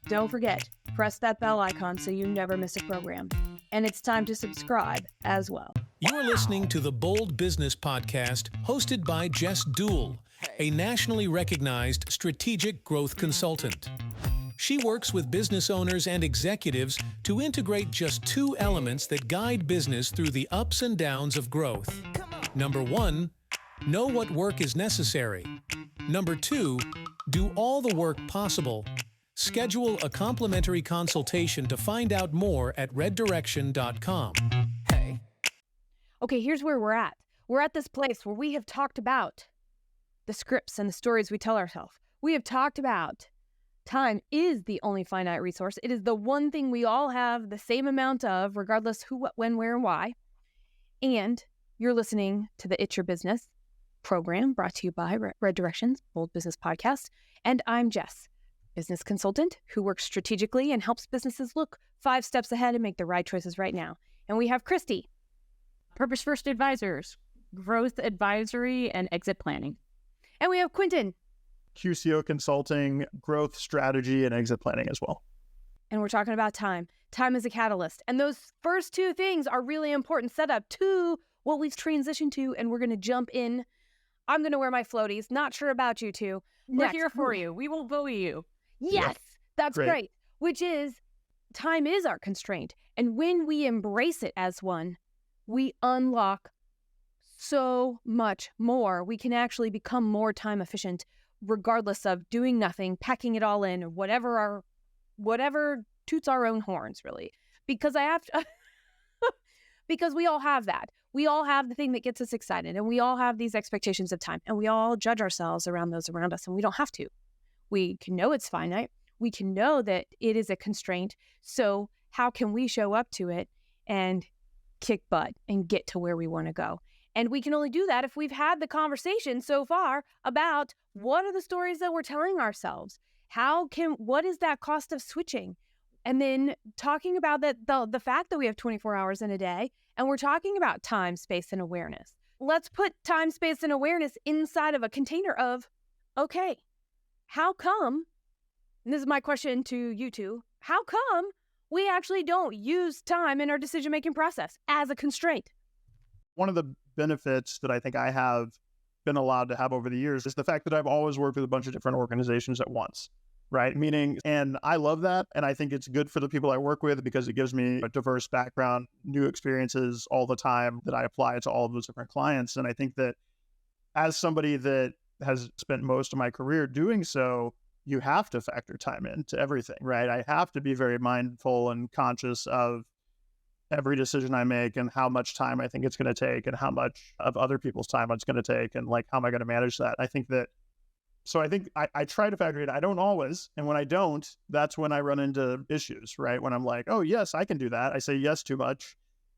Don't forget, press that bell icon so you never miss a program. And it's time to subscribe as well. You're listening to the Bold Business Podcast, hosted by Jess Dewell, a nationally recognized strategic growth consultant. She works with business owners and executives to integrate just 2 elements that guide business through the ups and downs of growth. Number 1, know what work is necessary. Number 2, do all the work possible. Schedule a complimentary consultation to find out more at reddirection.com. Okay, here's where we're at. We're at this place where we have talked about the scripts and the stories we tell ourselves. We have talked about time is the only finite resource. It is the one thing we all have the same amount of, regardless who, what, when, where, and why. And you're listening to the It's Your Business program brought to you by Red Directions, Bold Business Podcast. And I'm Jess, business consultant who works strategically and helps businesses look 5 steps ahead and make the right choices right now. And we have Christy, Purpose First Advisors, growth advisory and exit planning. and we have Quentin. QCO consulting, growth strategy, and exit planning as well. And we're talking about time. Time is a catalyst. And those first 2 things are really important setup to what we've transitioned to. And we're going to jump in. I'm going to wear my floaties. Not sure about you two. We're here for you. We will bully you. Yes, that's great. Which is, time is our constraint. And when we embrace it as one, we unlock so much more. We can actually become more time efficient, regardless of doing nothing, packing it all in, whatever toots our own horns, really. Because because we all have that. We all have the thing that gets us excited, and we all have these expectations of time, and we all judge ourselves around those around us, and we don't have to. We can know it's finite. We can know that it is a constraint. So how can we show up to it and kick butt and get to where we want to go? And we can only do that if we've had the conversation so far about what are the stories that we're telling ourselves? What is that cost of switching? And then talking about the fact that we have 24 hours in a day, and we're talking about time, space, and awareness. Let's put time, space, and awareness inside of a container of, okay, how come, and this is my question to you two, how come we actually don't use time in our decision-making process as a constraint? One of the benefits that I think I have been allowed to have over the years is the fact that I've always worked with a bunch of different organizations at once, right? Meaning, and I love that. And I think it's good for the people I work with because it gives me a diverse background, new experiences all the time that I apply to all of those different clients. And I think that as somebody that has spent most of my career doing so, you have to factor time into everything, right? I have to be very mindful and conscious of every decision I make and how much time I think it's going to take and how much of other people's time it's going to take and like, how am I going to manage that? I think I try to factor it. I don't always. And when I don't, that's when I run into issues, right? When I'm like, oh yes, I can do that. I say yes too much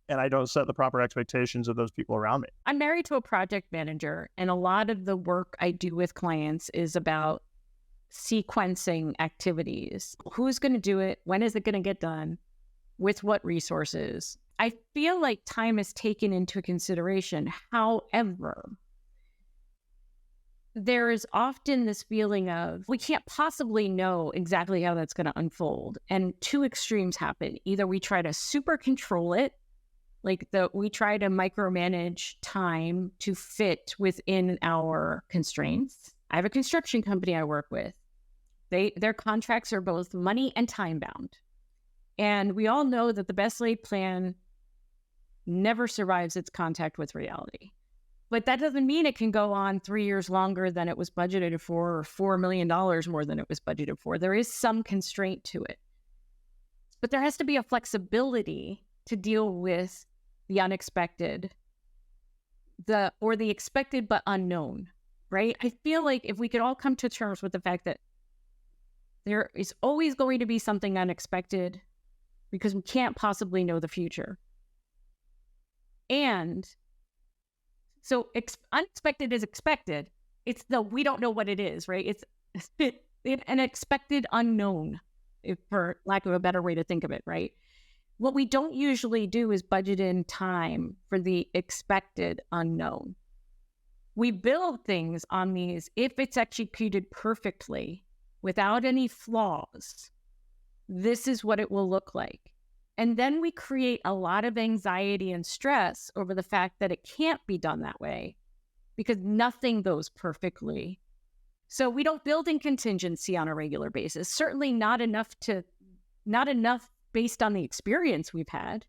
and I don't set the proper expectations of those people around me. I'm married to a project manager, and a lot of the work I do with clients is about sequencing activities. Who's going to do it? When is it going to get done? With what resources? I feel like time is taken into consideration. However, there is often this feeling of we can't possibly know exactly how that's going to unfold. And 2 extremes happen. Either we try to super control it, we try to micromanage time to fit within our constraints. I have a construction company I work with. Their contracts are both money and time bound. And we all know that the best laid plan never survives its contact with reality. But that doesn't mean it can go on 3 years longer than it was budgeted for or $4 million more than it was budgeted for. There is some constraint to it. But there has to be a flexibility to deal with the unexpected, the expected but unknown, right? I feel like if we could all come to terms with the fact that there is always going to be something unexpected, because we can't possibly know the future. And so unexpected is expected. It's we don't know what it is, right? It's an expected unknown, for lack of a better way to think of it, right? What we don't usually do is budget in time for the expected unknown. We build things on these, if it's executed perfectly, without any flaws, this is what it will look like. And then we create a lot of anxiety and stress over the fact that it can't be done that way because nothing goes perfectly. So we don't build in contingency on a regular basis. Certainly not enough based on the experience we've had.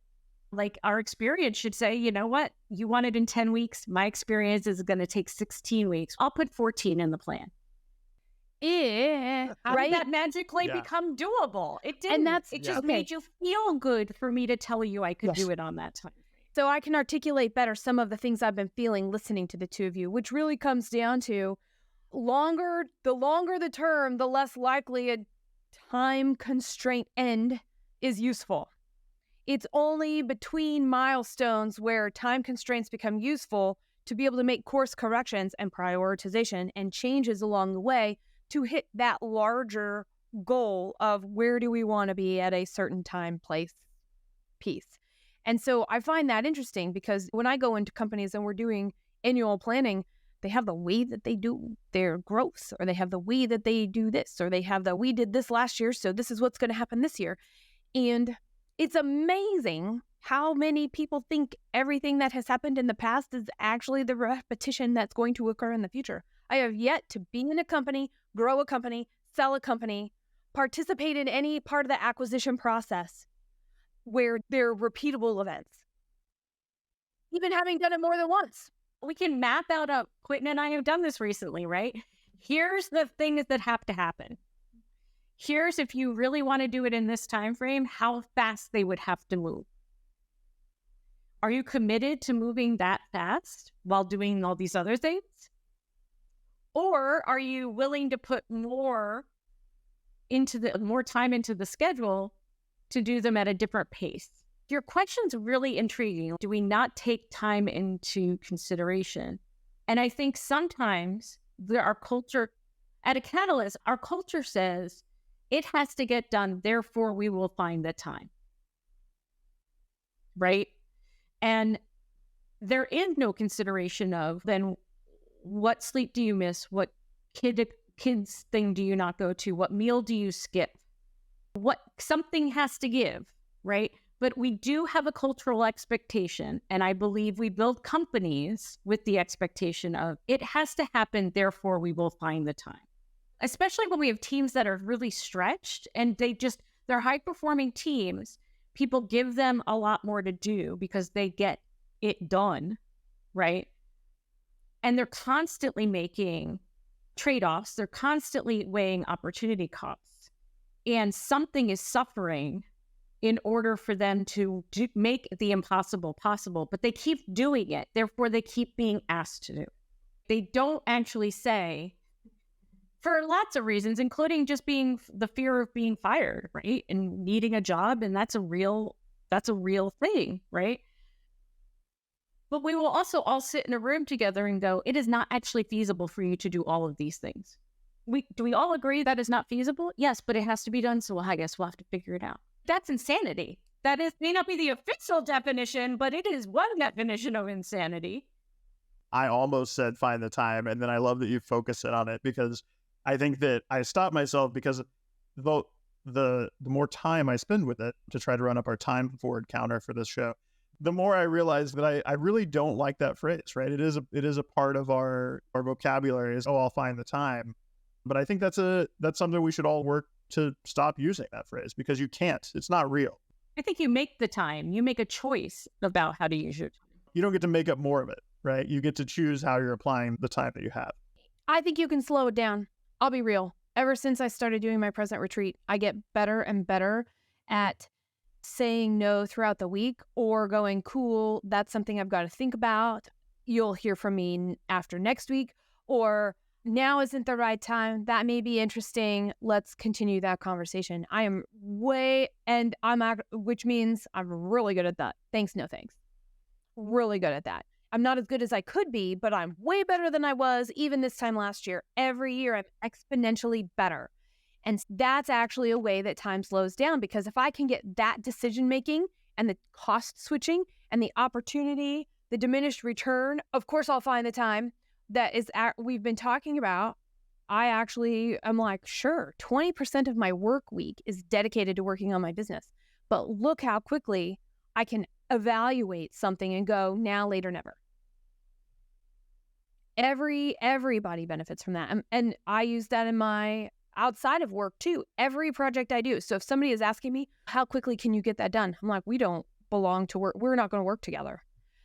Like our experience should say, you know what, you want it in 10 weeks. My experience is going to take 16 weeks. I'll put 14 in the plan. Yeah, How right? did that magically become doable? It didn't. And it just made you feel good for me to tell you I could do it on that time. So I can articulate better some of the things I've been feeling listening to the two of you, which really comes down to the longer the term, the less likely a time constraint end is useful. It's only between milestones where time constraints become useful to be able to make course corrections and prioritization and changes along the way to hit that larger goal of where do we want to be at a certain time, place, piece. And so I find that interesting because when I go into companies and we're doing annual planning, they have the way that they do their growth, or they have the way that they do this, or they have the we did this last year, so this is what's going to happen this year. And it's amazing how many people think everything that has happened in the past is actually the repetition that's going to occur in the future. I have yet to be in a company, grow a company, sell a company, participate in any part of the acquisition process where there are repeatable events. Even having done it more than once. We can map out Quentin and I have done this recently, right? Here's the things that have to happen. Here's, if you really want to do it in this time frame, how fast they would have to move. Are you committed to moving that fast while doing all these other things? Or are you willing to put more time into the schedule to do them at a different pace? Your question's really intriguing. Do we not take time into consideration? And I think sometimes our culture, at a Catalyst, our culture says it has to get done, therefore we will find the time. Right? And there is no consideration of then what sleep do you miss? What kids thing do you not go to? What meal do you skip? Something has to give, right? But we do have a cultural expectation, and I believe we build companies with the expectation of it has to happen, therefore we will find the time. Especially when we have teams that are really stretched and they're high-performing teams. People give them a lot more to do because they get it done, right? And they're constantly making trade-offs. They're constantly weighing opportunity costs. And something is suffering in order for them to make the impossible possible, but they keep doing it. Therefore, they keep being asked to do. They don't actually say, for lots of reasons, including just being the fear of being fired, right? And needing a job, and that's a real thing, right? But we will also all sit in a room together and go, it is not actually feasible for you to do all of these things. Do we all agree that is not feasible? Yes, but it has to be done, so I guess we'll have to figure it out. That's insanity. May not be the official definition, but it is one definition of insanity. I almost said find the time, and then I love that you focus it on it, because I think that I stopped myself because the more time I spend with it to try to run up our time forward counter for this show, the more I realize that I really don't like that phrase, right? It is a part of our vocabulary is, I'll find the time. But I think that's something we should all work to stop using that phrase, because you can't. It's not real. I think you make the time. You make a choice about how to use your time. You don't get to make up more of it, right? You get to choose how you're applying the time that you have. I think you can slow it down. I'll be real. Ever since I started doing my present retreat, I get better and better at saying no throughout the week, or going, cool, that's something I've got to think about. You'll hear from me after next week, or now isn't the right time. That may be interesting. Let's continue that conversation. Which means I'm really good at that. Thanks, no thanks. Really good at that. I'm not as good as I could be, but I'm way better than I was even this time last year. Every year I'm exponentially better. And that's actually a way that time slows down, because if I can get that decision making and the cost switching and the opportunity, the diminished return, of course I'll find the time that we've been talking about. I'm like, sure, 20% of my work week is dedicated to working on my business. But look how quickly I can evaluate something and go, now, later, never. Everybody benefits from that. And I use that in my outside of work too. Every project I do. So if somebody is asking me, how quickly can you get that done? I'm like, we don't belong to work. We're not going to work together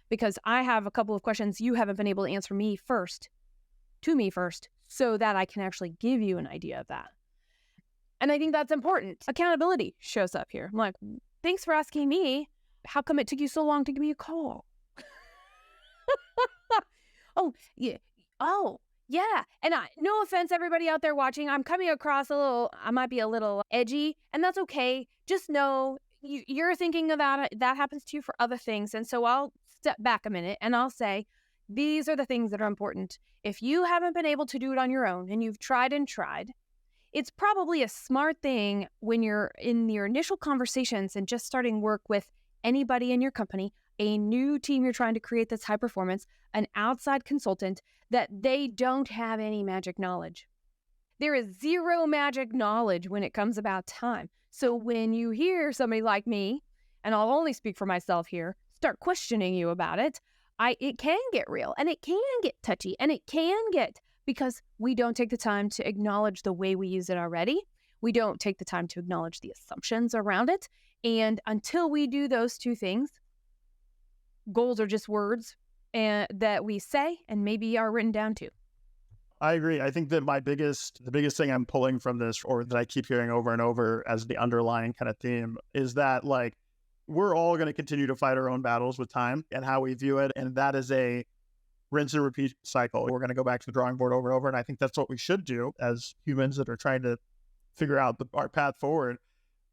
because I have a couple of questions you haven't been able to answer to me first, so that I can actually give you an idea of that. And I think that's important. Accountability shows up here. I'm like, thanks for asking me. How come it took you so long to give me a call? Oh, yeah. Oh, yeah. And no offense, everybody out there watching, I'm coming across I might be a little edgy, and that's okay. Just know you're thinking about it. That happens to you for other things. And so I'll step back a minute and I'll say, these are the things that are important. If you haven't been able to do it on your own and you've tried and tried, it's probably a smart thing when you're in your initial conversations and just starting work with anybody in your company, a new team you're trying to create that's high performance, an outside consultant, that they don't have any magic knowledge. There is zero magic knowledge when it comes about time. So when you hear somebody like me, and I'll only speak for myself here, start questioning you about it, it can get real and it can get touchy and it can get, because we don't take the time to acknowledge the way we use it already. We don't take the time to acknowledge the assumptions around it. And until we do those two things, goals are just words that we say and maybe are written down too. I agree. I think that the biggest thing I'm pulling from this, or that I keep hearing over and over as the underlying kind of theme, is that like, we're all going to continue to fight our own battles with time and how we view it. And that is a rinse and repeat cycle. We're going to go back to the drawing board over and over. And I think that's what we should do as humans that are trying to figure out our path forward.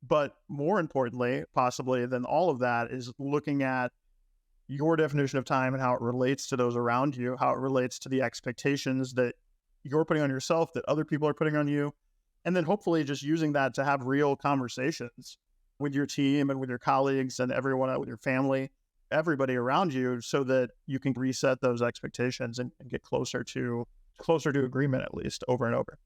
But more importantly, possibly than all of that, is looking at your definition of time and how it relates to those around you, how it relates to the expectations that you're putting on yourself, that other people are putting on you. And then hopefully just using that to have real conversations with your team and with your colleagues and everyone, with your family, everybody around you, so that you can reset those expectations and get closer to agreement, at least, over and over.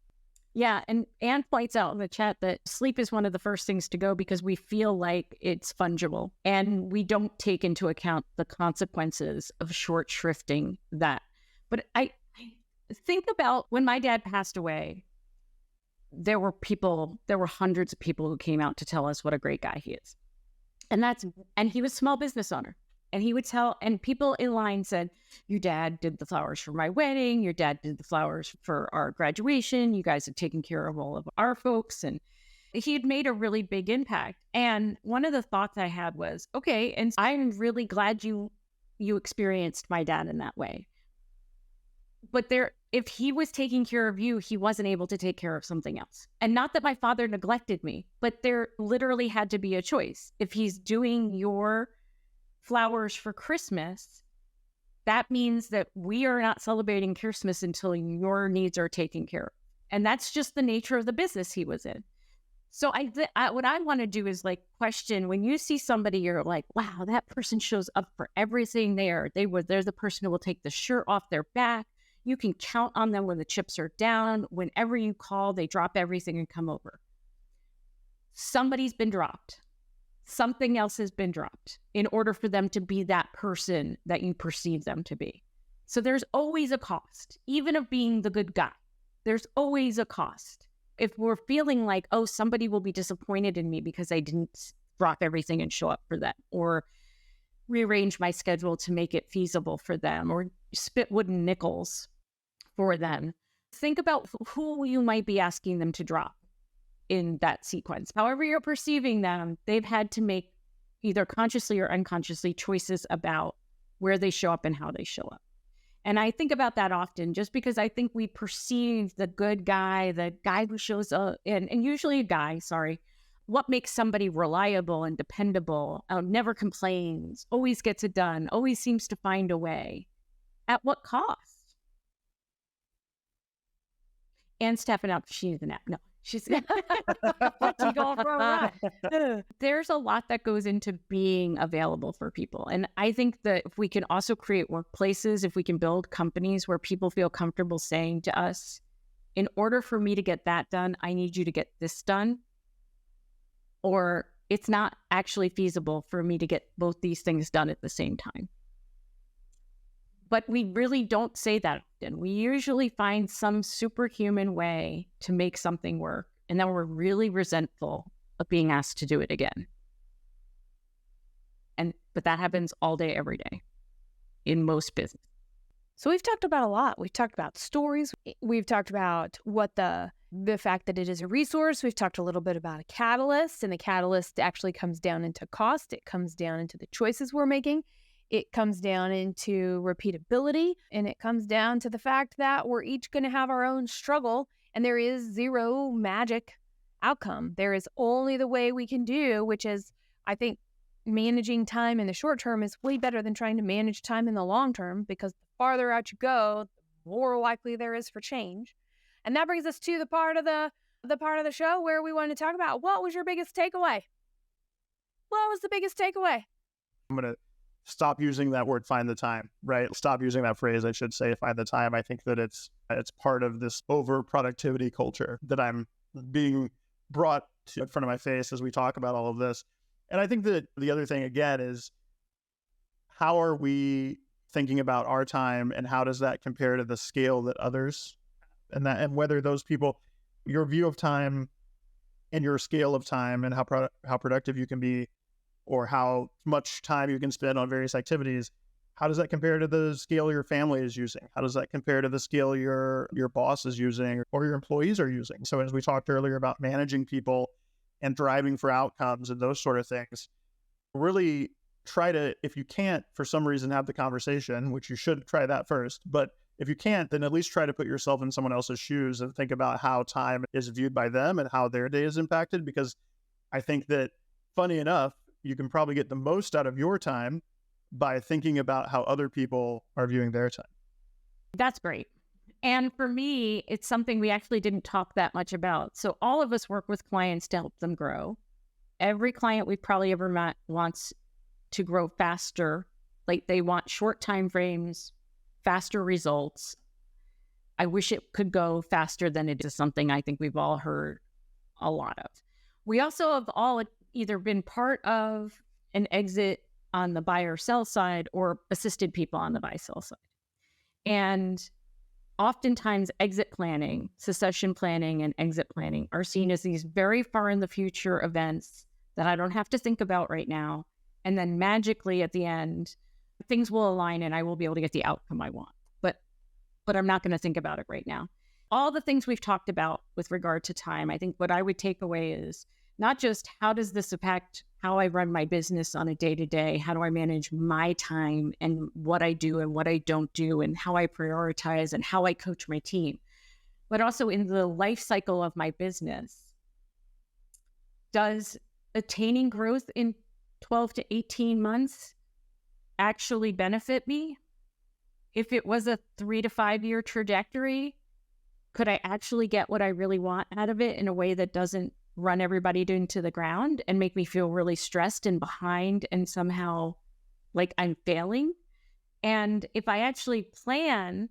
Yeah. And Anne points out in the chat that sleep is one of the first things to go because we feel like it's fungible and we don't take into account the consequences of short shrifting that. But I think about when my dad passed away, there were hundreds of people who came out to tell us what a great guy he is. And he was a small business owner. And he would and people in line said, your dad did the flowers for my wedding. Your dad did the flowers for our graduation. You guys have taken care of all of our folks. And he had made a really big impact. And one of the thoughts I had was, okay, and I'm really glad you experienced my dad in that way. But if he was taking care of you, he wasn't able to take care of something else. And not that my father neglected me, but there literally had to be a choice. If he's doing your flowers for Christmas, that means that we are not celebrating Christmas until your needs are taken care of. And that's just the nature of the business he was in. So what I want to do is like question, when you see somebody, you're like, wow, that person shows up for everything there. They're the person who will take the shirt off their back. You can count on them when the chips are down. Whenever you call, they drop everything and come over. Somebody's been dropped. Something else has been dropped in order for them to be that person that you perceive them to be. So there's always a cost, even of being the good guy. There's always a cost. If we're feeling like, oh, somebody will be disappointed in me because I didn't drop everything and show up for them, or rearrange my schedule to make it feasible for them, or spit wooden nickels for them. Think about who you might be asking them to drop in that sequence. However you're perceiving them, they've had to make either consciously or unconsciously choices about where they show up and how they show up. And I think about that often, just because I think we perceive the good guy, the guy who shows up, and usually a guy, what makes somebody reliable and dependable, never complains, always gets it done, always seems to find a way. At what cost? And stepping up, she needs a nap. No, she's going for a ride. There's a lot that goes into being available for people. And I think that if we can also create workplaces, if we can build companies where people feel comfortable saying to us, in order for me to get that done, I need you to get this done. Or it's not actually feasible for me to get both these things done at the same time. But we really don't say that often. We usually find some superhuman way to make something work, and then we're really resentful of being asked to do it again. But that happens all day, every day in most business. So we've talked about a lot. We've talked about stories. We've talked about what the fact that it is a resource. We've talked a little bit about a catalyst, and the catalyst actually comes down into cost. It comes down into the choices we're making. It comes down into repeatability, and it comes down to the fact that we're each going to have our own struggle, and there is zero magic outcome. There is only the way we can do, which is, I think, managing time in the short term is way better than trying to manage time in the long term, because the farther out you go, the more likely there is for change. And that brings us to the part of the show where we want to talk about, what was your biggest takeaway? What was the biggest takeaway? I'm going to stop using that word, find the time, right? Stop using that phrase, I should say, find the time. I think that it's part of this over productivity culture that I'm being brought to in front of my face as we talk about all of this. And I think that the other thing, again, is how are we thinking about our time, and how does that compare to the scale that others, and whether those people, your view of time and your scale of time and how productive you can be, or how much time you can spend on various activities, how does that compare to the scale your family is using? How does that compare to the scale your boss is using or your employees are using? So as we talked earlier about managing people and driving for outcomes and those sort of things, really try to, if you can't for some reason have the conversation, which you should try that first, but if you can't, then at least try to put yourself in someone else's shoes and think about how time is viewed by them and how their day is impacted. Because I think that, funny enough, you can probably get the most out of your time by thinking about how other people are viewing their time. That's great. And for me, it's something we actually didn't talk that much about. So all of us work with clients to help them grow. Every client we've probably ever met wants to grow faster. Like, they want short time frames, faster results. I wish it could go faster than it is, something I think we've all heard a lot of. We also have all either been part of an exit on the buy or sell side, or assisted people on the buy sell side. And oftentimes exit planning, succession planning, and exit planning are seen as these very far in the future events that I don't have to think about right now. And then magically at the end, things will align and I will be able to get the outcome I want. But I'm not going to think about it right now. All the things we've talked about with regard to time, I think what I would take away is not just how does this impact how I run my business on a day-to-day, how do I manage my time and what I do and what I don't do, and how I prioritize and how I coach my team, but also in the life cycle of my business. Does attaining growth in 12 to 18 months actually benefit me? If it was a 3 to 5 year trajectory, could I actually get what I really want out of it in a way that doesn't run everybody into the ground and make me feel really stressed and behind and somehow like I'm failing? And if I actually plan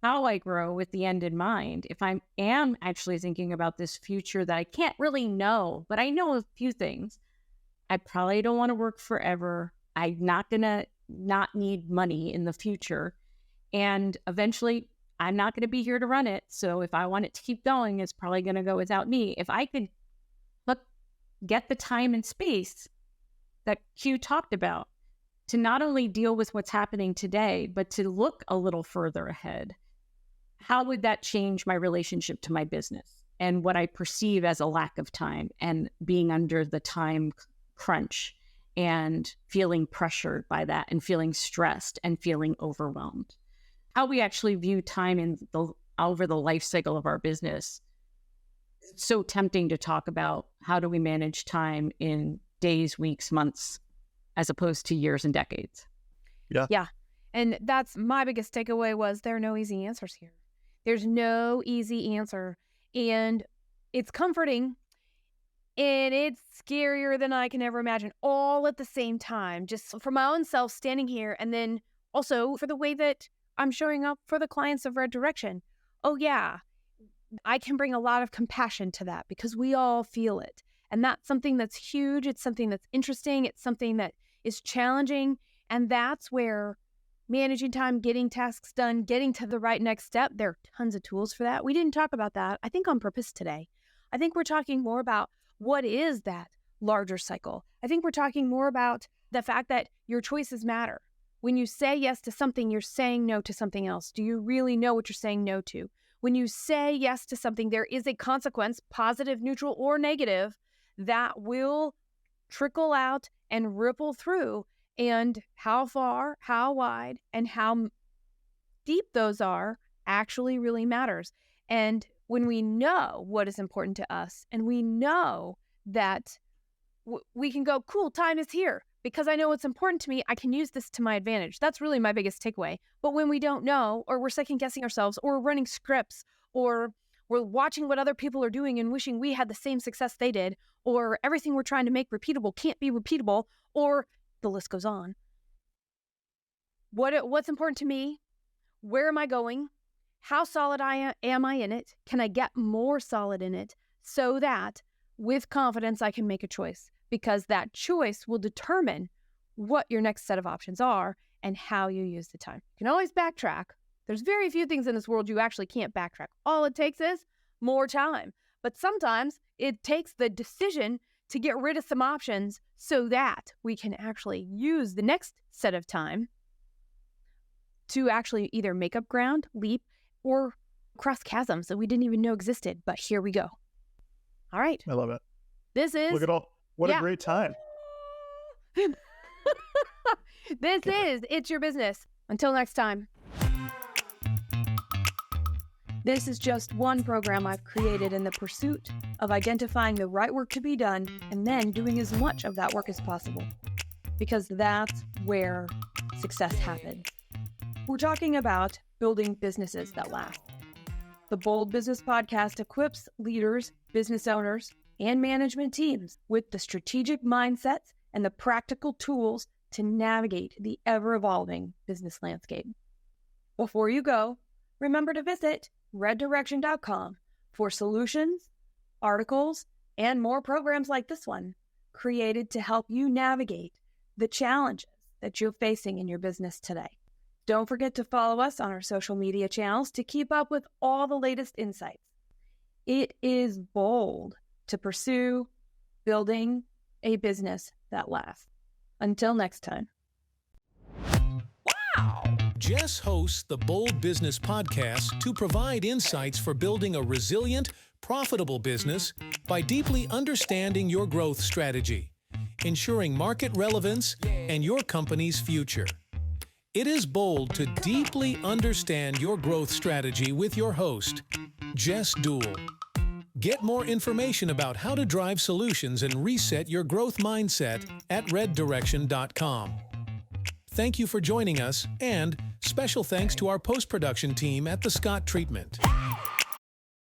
how I grow with the end in mind, if I am actually thinking about this future that I can't really know, but I know a few things, I probably don't want to work forever. I'm not going to not need money in the future. And eventually, I'm not going to be here to run it. So if I want it to keep going, it's probably going to go without me. If I could get the time and space that Q talked about to not only deal with what's happening today, but to look a little further ahead, how would that change my relationship to my business and what I perceive as a lack of time and being under the time crunch and feeling pressured by that and feeling stressed and feeling overwhelmed? How we actually view time over the life cycle of our business. It's so tempting to talk about how do we manage time in days, weeks, months, as opposed to years and decades. Yeah. And that's my biggest takeaway was there are no easy answers here. There's no easy answer. And it's comforting and it's scarier than I can ever imagine, all at the same time, just for my own self standing here. And then also for the way that I'm showing up for the clients of Red Direction. Oh yeah, I can bring a lot of compassion to that because we all feel it. And that's something that's huge. It's something that's interesting. It's something that is challenging. And that's where managing time, getting tasks done, getting to the right next step. There are tons of tools for that. We didn't talk about that, I think, on purpose today. I think we're talking more about what is that larger cycle. I think we're talking more about the fact that your choices matter. When you say yes to something, you're saying no to something else. Do you really know what you're saying no to? When you say yes to something, there is a consequence, positive, neutral, or negative, that will trickle out and ripple through. And how far, how wide, and how deep those are actually really matters. And when we know what is important to us, and we know that we can go, cool, time is here. Because I know what's important to me, I can use this to my advantage. That's really my biggest takeaway. But when we don't know, or we're second guessing ourselves, or we're running scripts, or we're watching what other people are doing and wishing we had the same success they did, or everything we're trying to make repeatable can't be repeatable, or the list goes on. What's important to me? Where am I going? How solid am I in it? Can I get more solid in it so that with confidence I can make a choice? Because that choice will determine what your next set of options are and how you use the time. You can always backtrack. There's very few things in this world you actually can't backtrack. All it takes is more time. But sometimes it takes the decision to get rid of some options so that we can actually use the next set of time to actually either make up ground, leap, or cross chasms that we didn't even know existed. But here we go. All right. I love it. This is... Look at all... What a great time. This is It's Your Business. Until next time. This is just one program I've created in the pursuit of identifying the right work to be done and then doing as much of that work as possible. Because that's where success happens. We're talking about building businesses that last. The Bold Business Podcast equips leaders, business owners, and management teams with the strategic mindsets and the practical tools to navigate the ever-evolving business landscape. Before you go, remember to visit reddirection.com for solutions, articles, and more programs like this one, created to help you navigate the challenges that you're facing in your business today. Don't forget to follow us on our social media channels to keep up with all the latest insights. It is bold to pursue building a business that lasts. Until next time. Wow! Jess hosts the Bold Business Podcast to provide insights for building a resilient, profitable business by deeply understanding your growth strategy, ensuring market relevance and your company's future. It is bold to deeply understand your growth strategy with your host, Jess Dewell. Get more information about how to drive solutions and reset your growth mindset at reddirection.com. Thank you for joining us, and special thanks to our post-production team at The Scott Treatment.